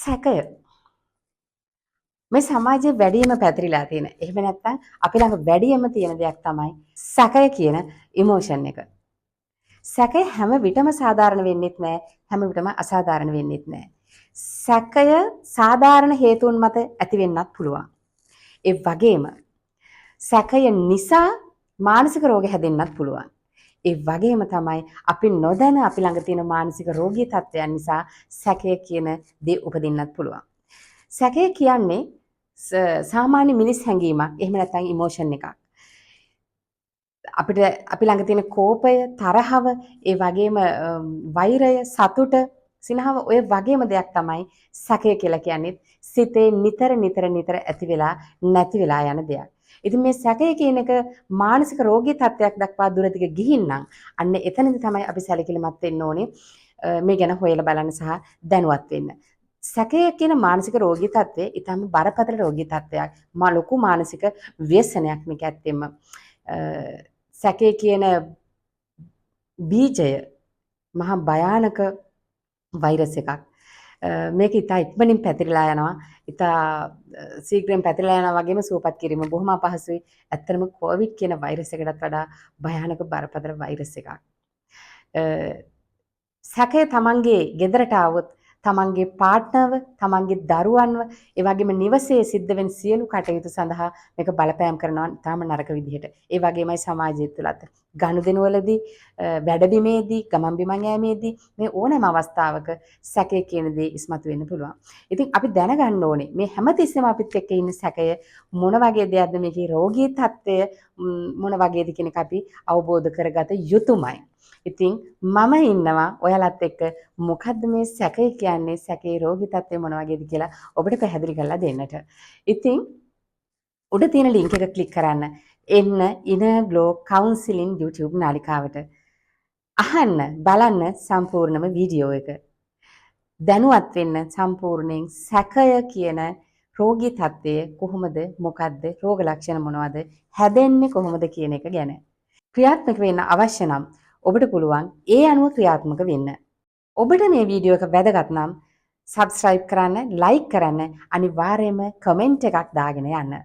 සැකය මේ සමාජයේ වැඩිම පැතිරිලා තියෙන. එහෙම නැත්නම් අපි ළඟ වැඩිම තියෙන දෙයක් තමයි සැකය කියන ඉමෝෂන් එක. සැකය හැම විටම සාධාරණ වෙන්නෙත් නෑ. හැම විටම අසාධාරණ වෙන්නෙත් නෑ. සැකය සාධාරණ හේතුන් මත ඇති වෙන්නත් පුළුවන්. ඒ වගේම සැකය නිසා මානසික රෝග හැදෙන්නත් පුළුවන්. ඒ වගේම තමයි අපි නොදැන අපි ළඟ තියෙන මානසික රෝගී තත්ත්වයන් නිසා සැකය කියන දේ උපදින්නත් පුළුවන්. සැකය කියන්නේ සාමාන්‍ය මිනිස් හැඟීමක්. එහෙම නැත්නම් ඉමෝෂන් එකක්. අපිට අපි ළඟ තියෙන කෝපය, තරහව, ඒ වගේම වෛරය, සතුට, සිනහව ඔය වගේම දෙයක් තමයි සැකය කියලා කියන්නේ. සිතේ නිතර ඇති වෙලා නැති වෙලා යන දෙයක්. ඉතින් මේ සැකය කියන එක මානසික රෝගී තත්ත්වයක් දක්වා දුරදිග ගිහින් නම් අන්න එතනදී තමයි අපි සැලකිලිමත් වෙන්න ඕනේ. මේ ගැන හොයලා බලන්න සහ දැනුවත් වෙන්න. සැකය කියන මානසික රෝගී තත්ත්වය ඊටම බරපතල රෝගී තත්ත්වයක්. ලොකු මානසික ව්‍යසනයක් මේක ඇත්තෙම. සැකේ කියන බීජය මහා භයානක වෛරස් එකක්. මේක ඉතා ඉක්මනින් පැතිරලා යනවා. ඉතා ශීඝ්‍රයෙන් පැතිරලා යනවා වගේම සුවපත් කිරීම බොහොම අපහසුයි. ඇත්තටම කොවිඩ් කියන වෛරස් එකටත් වඩා භයානක බරපතල වෛරස් එකක්. සැකය තමන්ගේ ගෙදරට આવොත් තමන්ගේ පාර්ට්නර්ව, තමන්ගේ දරුවන්ව, ඒ වගේම නිවසේ සිද්ධ වෙන සියලු කටයුතු සඳහා මේක බලපෑම් කරනවා තාම නරක විදිහට. ඒ වගේමයි සමාජය තුළත්. ගනුදෙනුවලදී, වැඩබිමේදී, ගමන් බිමන් යෑමේදී මේ ඕනෑම අවස්ථාවක සැකය කියන දේ ඉස්මතු වෙන්න පුළුවන්. ඉතින් අපි දැනගන්න ඕනේ මේ හැමතිස්සෙම අපිත් එක්ක ඉන්න සැකය මොන වගේ දෙයක්ද, මේකේ රෝගී තත්ත්වය මොන වගේද කියන එක අපි අවබෝධ කරගත යුතුමයි. ඉතින් මම ඉන්නවා ඔයාලත් එක්ක මොකද්ද මේ සැකය කියන්නේ, සැකේ රෝගී තත්ත්වය මොන වගේද කියලා ඔබට පැහැදිලි කරලා දෙන්නට. ඉතින් උඩ තියෙන ලින්ක් එක ක්ලික් කරන්න. එන්න Inner Glow Counseling YouTube නාලිකාවට. අහන්න බලන්න සම්පූර්ණම වීඩියෝ එක. දැනුවත් වෙන්න සම්පූර්ණයෙන් සැකය කියන රෝගී තත්ත්වය කොහොමද, මොකද්ද, රෝග ලක්ෂණ මොනවද, හැදෙන්නේ කොහොමද කියන එක ගැන. ක්‍රියාත්මක වෙන්න අවශ්‍ය නම් ඔබට පුළුවන් ඒ අනුව ක්‍රියාත්මක වෙන්න. ඔබට මේ වීඩියෝ එක වැදගත් නම් subscribe කරන්න, like කරන්න, අනිවාර්යයෙන්ම comment එකක් දාගෙන යන්න.